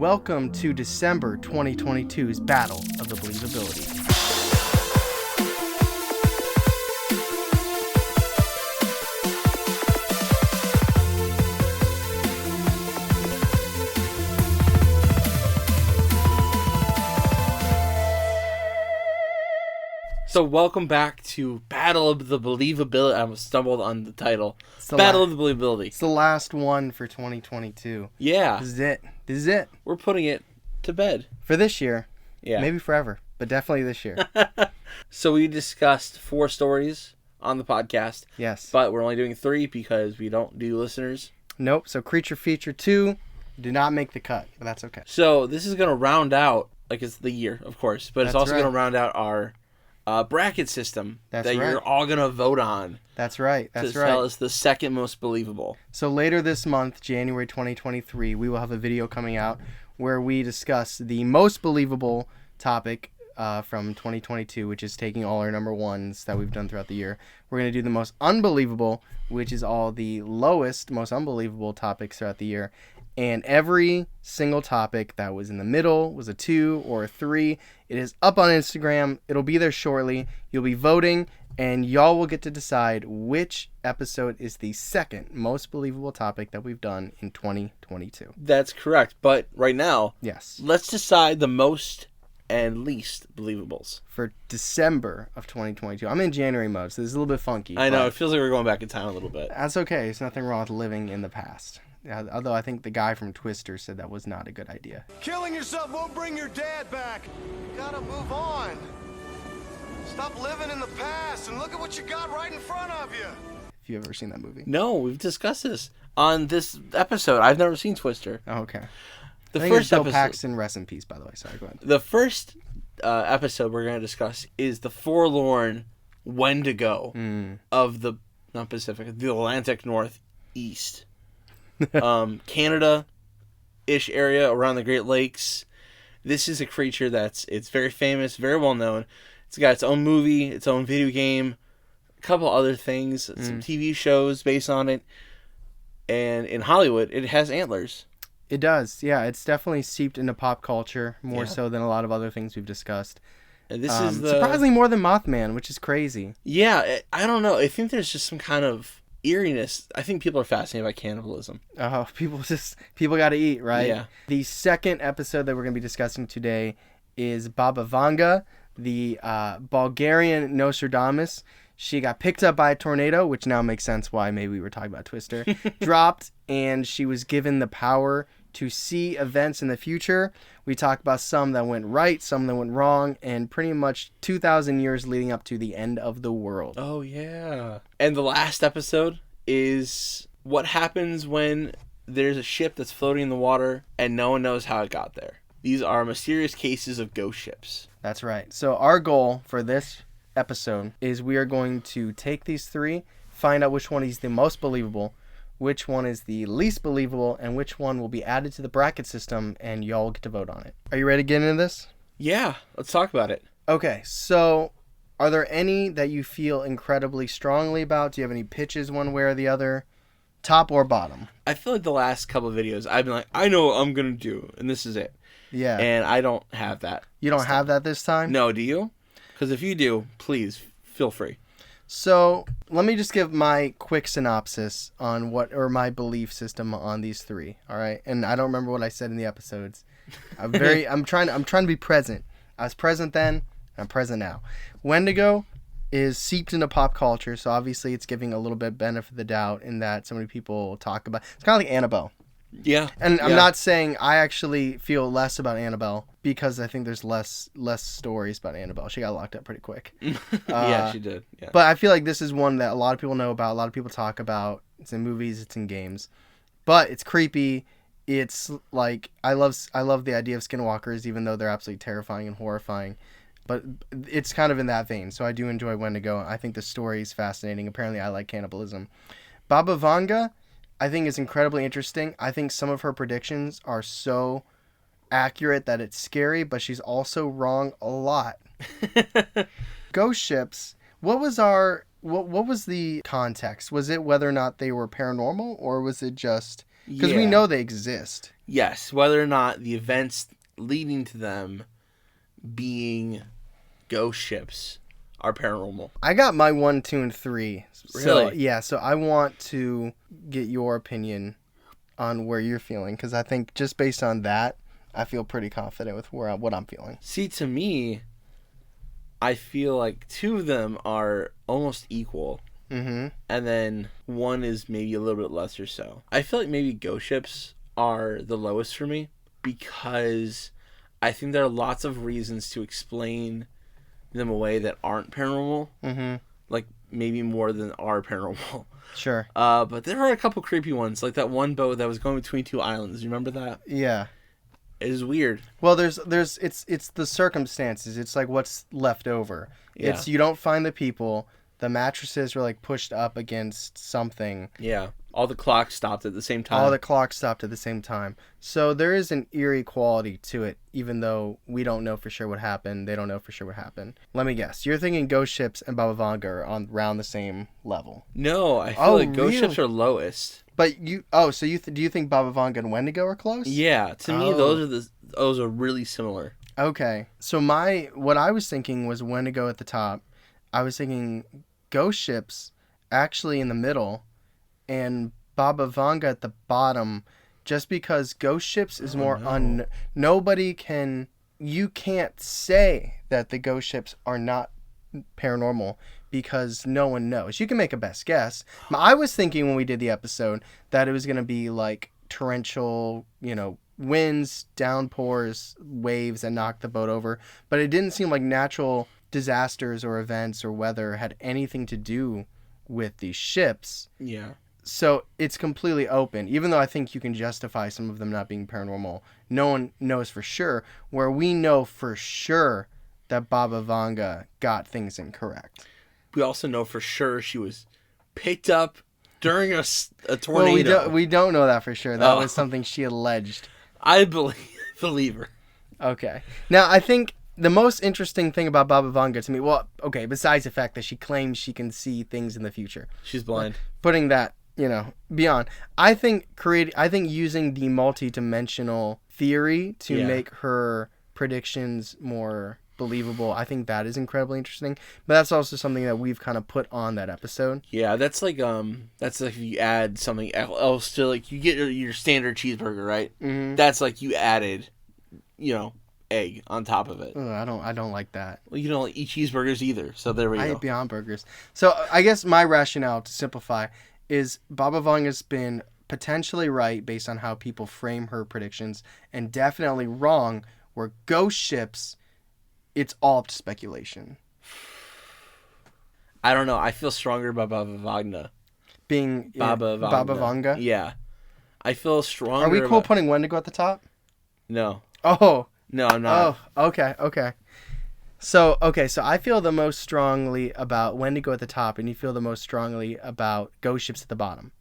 Welcome to December 2022's Battle of the Believability. So welcome back to Battle of the Believability. I almost stumbled on the title. Battle of the Believability. It's the last one for 2022. Yeah. This is it. We're putting it to bed. For this year. Yeah. Maybe forever, but definitely this year. So we discussed 4 stories on the podcast. Yes. But we're only doing 3 because we don't do listeners. Nope. So Creature Feature 2 did not make the cut, but that's okay. So this is going to round out, like it's the year, of course, but it's also going to round out our bracket system you're all going to vote on. That's right. To tell us the second most believable. So later this month, January 2023, we will have a video coming out where we discuss the most believable topic from 2022, which is taking all our number ones that we've done throughout the year. We're going to do the most unbelievable, which is all the lowest, most unbelievable topics throughout the year. And every single topic that was in the middle was a 2 or a 3. It is up on Instagram. It'll be there shortly. You'll be voting, and y'all will get to decide which episode is the second most believable topic that we've done in 2022. That's correct. But right now, yes, let's decide the most and least believables. For December of 2022. I'm in January mode, so this is a little bit funky. I know. It feels like we're going back in time a little bit. That's okay. There's nothing wrong with living in the past. Although I think the guy from Twister said that was not a good idea. Killing yourself won't bring your dad back. You gotta move on. Stop living in the past and look at what you got right in front of you. If you've ever seen that movie. No, we've discussed this on this episode. I've never seen Twister. Oh, okay. The I think first it's Bill episode. Paxton, rest in peace, by the way. Sorry, go ahead. The first episode we're going to discuss is the forlorn Wendigo of the not Pacific, the Atlantic Northeast. Canada-ish area around the Great Lakes. This is a creature it's very famous, very well known. It's got its own movie, its own video game, a couple other things, some TV shows based on it. And in Hollywood, it has antlers. It does, yeah. It's definitely seeped into pop culture more so than a lot of other things we've discussed. And this is surprisingly more than Mothman, which is crazy. Yeah, I don't know. I think there's just some kind of eeriness. I think people are fascinated by cannibalism. Oh, people got to eat, right? Yeah. The second episode that we're going to be discussing today is Baba Vanga, the Bulgarian Nostradamus. She got picked up by a tornado, which now makes sense why maybe we were talking about Twister. Dropped, and she was given the power to see events in the future. We talk about some that went right, some that went wrong, and pretty much 2,000 years leading up to the end of the world. Oh, yeah. And the last episode is what happens when there's a ship that's floating in the water and no one knows how it got there. These are mysterious cases of ghost ships. That's right. So our goal for this episode is we are going to take these 3, find out which one is the most believable, which one is the least believable, and which one will be added to the bracket system, and y'all get to vote on it. Are you ready to get into this? Yeah, let's talk about it. Okay, so are there any that you feel incredibly strongly about? Do you have any pitches one way or the other? Top or bottom? I feel like the last couple of videos, I've been like, I know what I'm going to do, and this is it. Yeah. And I don't have that. You don't have that this time? No, do you? Because if you do, please, feel free. So let me just give my quick synopsis on my belief system on these 3. All right, and I don't remember what I said in the episodes. I'm trying to be present. I was present then. I'm present now. Wendigo is seeped into pop culture, so obviously it's giving a little bit benefit of the doubt in that so many people talk about. It's kind of like Annabelle. Yeah. And I'm not saying I actually feel less about Annabelle because I think there's less stories about Annabelle. She got locked up pretty quick. Yeah, she did. Yeah. But I feel like this is one that a lot of people know about, a lot of people talk about. It's in movies, it's in games. But it's creepy. It's like I love the idea of skinwalkers, even though they're absolutely terrifying and horrifying. But it's kind of in that vein. So I do enjoy Wendigo. I think the story is fascinating. Apparently I like cannibalism. Baba Vanga, I think is incredibly interesting. I think some of her predictions are so accurate that it's scary, but she's also wrong a lot. Ghost ships. What was the context? Was it whether or not they were paranormal, or was it just Because we know they exist. Yes, whether or not the events leading to them being ghost ships are paranormal. I got my 1, 2, and 3. So, Really? yeah, so I want to get your opinion on where you're feeling, because I think just based on that, I feel pretty confident with what I'm feeling. See, to me, I feel like 2 of them are almost equal. Mm-hmm. And then 1 is maybe a little bit lesser so. I feel like maybe ghost ships are the lowest for me because I think there are lots of reasons to explain them away that aren't paranormal. Mm-hmm. Like maybe more than are paranormal. Sure. But there are a couple creepy ones, like that one boat that was going between 2 islands. You remember that? Yeah. It is weird. Well, it's the circumstances. It's like what's left over. Yeah. It's you don't find the people. The mattresses were like pushed up against something. Yeah. All the clocks stopped at the same time. All the clocks stopped at the same time. So there is an eerie quality to it, even though we don't know for sure what happened. They don't know for sure what happened. Let me guess. You're thinking ghost ships and Baba Vanga are on around the same level. No, I feel like ghost ships are lowest. But do you think Baba Vanga and Wendigo are close? Yeah, to me those are really similar. Okay. So what I was thinking was Wendigo at the top. I was thinking ghost ships actually in the middle and Baba Vanga at the bottom, just because ghost ships is more you can't say that the ghost ships are not paranormal because no one knows. You can make a best guess. I was thinking when we did the episode that it was going to be like torrential, winds, downpours, waves that knocked the boat over, but it didn't seem like natural disasters or events or weather had anything to do with these ships. Yeah. So it's completely open, even though I think you can justify some of them not being paranormal. No one knows for sure, where we know for sure that Baba Vanga got things incorrect. We also know for sure she was picked up during a tornado. Well, we don't know that for sure. That was something she alleged. I believe her. Okay. Now, I think the most interesting thing about Baba Vanga to me, besides the fact that she claims she can see things in the future. She's blind. Putting that, beyond. I think using the multi-dimensional theory to make her predictions more believable, I think that is incredibly interesting. But that's also something that we've kind of put on that episode. Yeah, that's like if you add something else to, like, you get your standard cheeseburger, right? Mm-hmm. That's like you added, egg on top of it. I don't like that. Well, you don't eat cheeseburgers either, so there we go. I eat Beyond Burgers. So I guess my rationale, to simplify, is Baba Vanga's been potentially right based on how people frame her predictions, and definitely wrong where ghost ships, it's all up to speculation. I don't know. I feel stronger about Baba Vanga. Baba Vanga? Yeah. I feel stronger. Are we cool putting Wendigo at the top? No. Oh. No, I'm not. Oh, okay. So I feel the most strongly about Wendigo at the top, and you feel the most strongly about ghost ships at the bottom.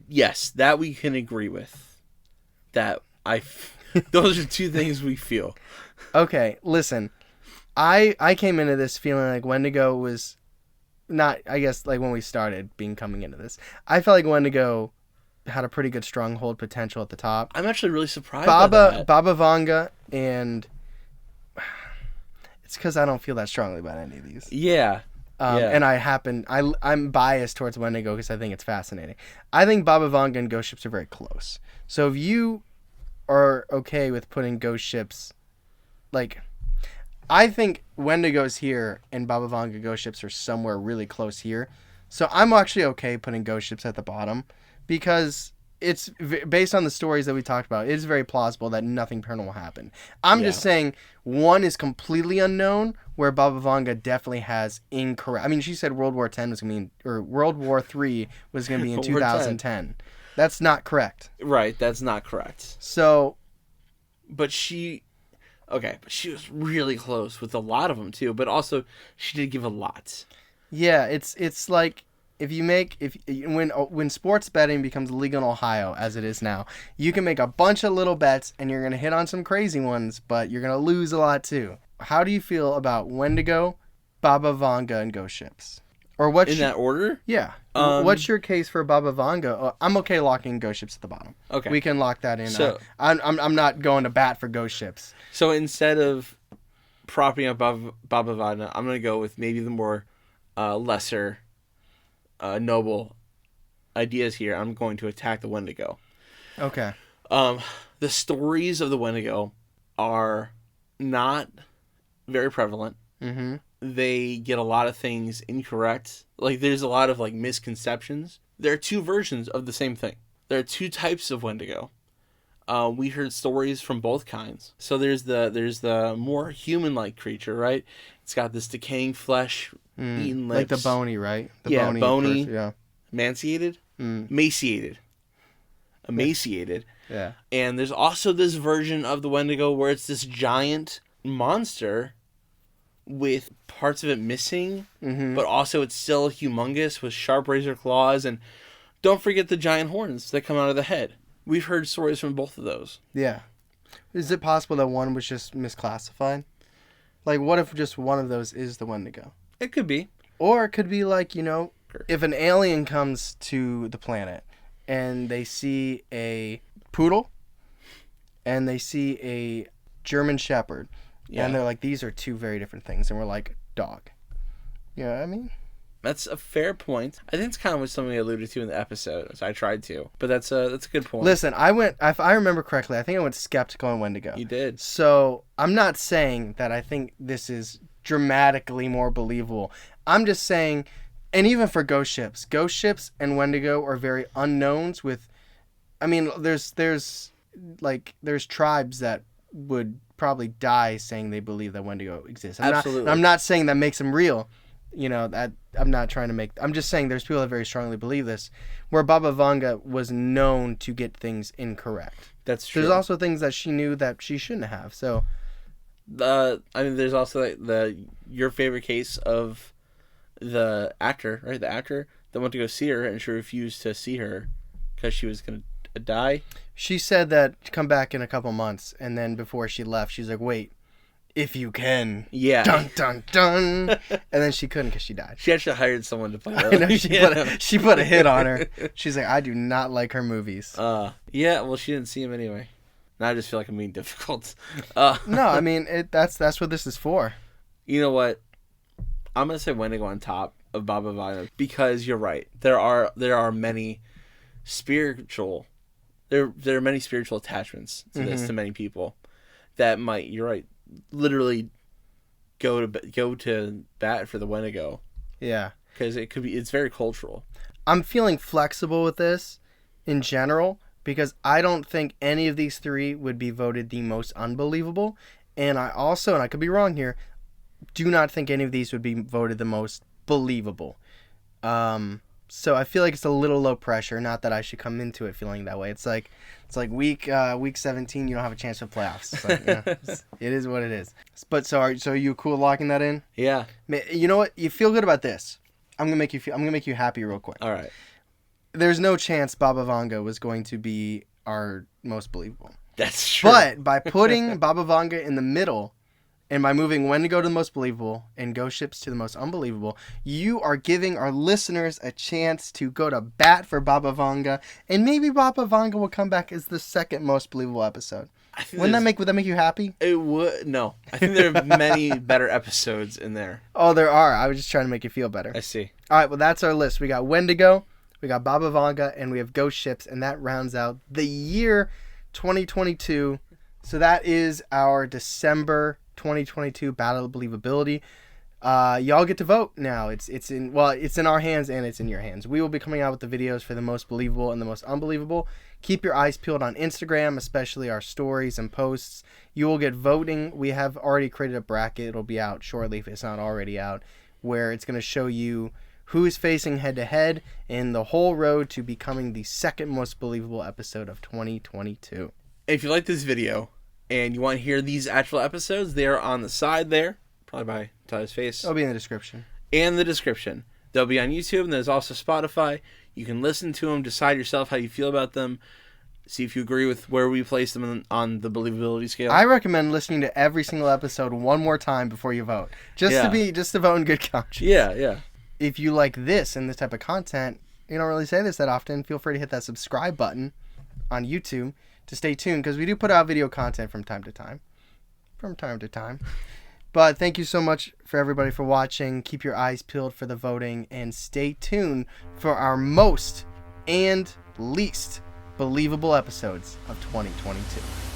Yes, that we can agree with. Those are 2 things we feel. Okay, listen. I came into this feeling like Wendigo was not, I guess, like when we started coming into this. I felt like Wendigo had a pretty good stronghold potential at the top. I'm actually really surprised by that. Baba Vanga, and it's because I don't feel that strongly about any of these. Yeah. And I'm biased towards Wendigo because I think it's fascinating. I think Baba Vanga and ghost ships are very close. So if you are okay with putting ghost ships, like, I think Wendigo's here and Baba Vanga ghost ships are somewhere really close here. So I'm actually okay putting ghost ships at the bottom because it's based on the stories that we talked about. It is very plausible that nothing paranormal happened. I'm just saying one is completely unknown, where Baba Vanga definitely has incorrect. I mean, she said World War X was going to be, or World War III was going to be in 2010. That's not correct. Right, that's not correct. So, but she was really close with a lot of them too. But also, she did give a lot. Yeah, it's like when sports betting becomes legal in Ohio, as it is now, you can make a bunch of little bets and you're gonna hit on some crazy ones, but you're gonna lose a lot too. How do you feel about Wendigo, Baba Vanga, and ghost ships? Or what's in that order? Yeah. What's your case for Baba Vanga? I'm okay locking ghost ships at the bottom. Okay. We can lock that in. So- I'm not going to bat for ghost ships. So instead of propping up Baba Vanga, I'm going to go with maybe the more lesser, noble ideas here. I'm going to attack the Wendigo. Okay. The stories of the Wendigo are not very prevalent. Mm-hmm. They get a lot of things incorrect. Like, there's a lot of, like, misconceptions. There are two versions of the same thing. There are two types of Wendigo. We heard stories from both kinds. So there's the more human-like creature, right? It's got this decaying flesh, eating lips. Like the bony, right? The Yeah, bony. Yeah. Emaciated? Emaciated. Yeah. And there's also this version of the Wendigo where it's this giant monster with parts of it missing, but also it's still humongous with sharp razor claws, and don't forget the giant horns that come out of the head. We've heard stories from both of those. Yeah. Is it possible that one was just misclassified? Like, what if just one of those is the Wendigo? It could be. Or it could be like, if an alien comes to the planet and they see a poodle and they see a German Shepherd, and they're like, these are two very different things, and we're like, dog. You know what I mean? That's a fair point. I think it's kind of what something I alluded to in the episode, so I tried to. But that's a good point. Listen, if I remember correctly, I think I went skeptical on Wendigo. You did. So I'm not saying that I think this is dramatically more believable. I'm just saying, and even for ghost ships and Wendigo are very unknowns with, I mean, there's tribes that would probably die saying they believe that Wendigo exists. Absolutely. I'm not saying that makes them real. That I'm not trying to make. I'm just saying there's people that very strongly believe this. Where Baba Vanga was known to get things incorrect. That's true. There's also things that she knew that she shouldn't have. So, I mean, there's also your favorite case of the actor, right? The actor that went to go see her and she refused to see her because she was gonna die. She said that come back in a couple months, and then before she left, she's like, "Wait, if you can." Yeah. Dun dun dun. And then she couldn't because she died. She actually hired someone to play her. I know she put a hit on her. She's like, I do not like her movies. Yeah. Well, she didn't see him anyway. Now I just feel like I'm being difficult. No, I mean that's what this is for. You know what? I'm gonna say Wendigo on top of Baba Vanga because you're right. There are many spiritual. There are many spiritual attachments to this to many people that might. You're right. Literally go to bat for the Wendigo. Yeah. Because it's very cultural. I'm feeling flexible with this in general because I don't think any of these three would be voted the most unbelievable. And I also, and I could be wrong here, do not think any of these would be voted the most believable. So I feel like it's a little low pressure. Not that I should come into it feeling that way. It's like week 17, you don't have a chance for playoffs. It's like, it is what it is. But so are you cool locking that in? Yeah. You know what? You feel good about this. I'm gonna make you happy real quick. All right. There's no chance Baba Vanga was going to be our most believable. That's true. But by putting Baba Vanga in the middle, and by moving Wendigo to the most believable and ghost ships to the most unbelievable, you are giving our listeners a chance to go to bat for Baba Vanga, and maybe Baba Vanga will come back as the second most believable episode. Would that make you happy? It would. No, I think there are many better episodes in there. Oh, there are. I was just trying to make you feel better. I see. All right, well that's our list. We got Wendigo, we got Baba Vanga, and we have ghost ships, and that rounds out the year 2022. So that is our December 2022 Battle of Believability. Y'all get to vote now. It's in our hands and it's in your hands. We will be coming out with the videos for the most believable and the most unbelievable. Keep your eyes peeled on Instagram, especially our stories and posts. You will get voting. We have already created a bracket. It'll be out shortly if it's not already out, where it's going to show you who is facing head to head in the whole road to becoming the second most believable episode of 2022. If you like this video and you want to hear these actual episodes, they're on the side there, probably by Tyler's face. It'll be in the description. And the description. They'll be on YouTube, and there's also Spotify. You can listen to them, decide yourself how you feel about them, see if you agree with where we place them on the believability scale. I recommend listening to every single episode one more time before you vote, just to vote in good conscience. Yeah. if you like this and this type of content, you don't really say this that often, feel free to hit that subscribe button on YouTube to stay tuned, because we do put out video content from time to time. But thank you so much for everybody for watching. Keep your eyes peeled for the voting, and stay tuned for our most and least believable episodes of 2022.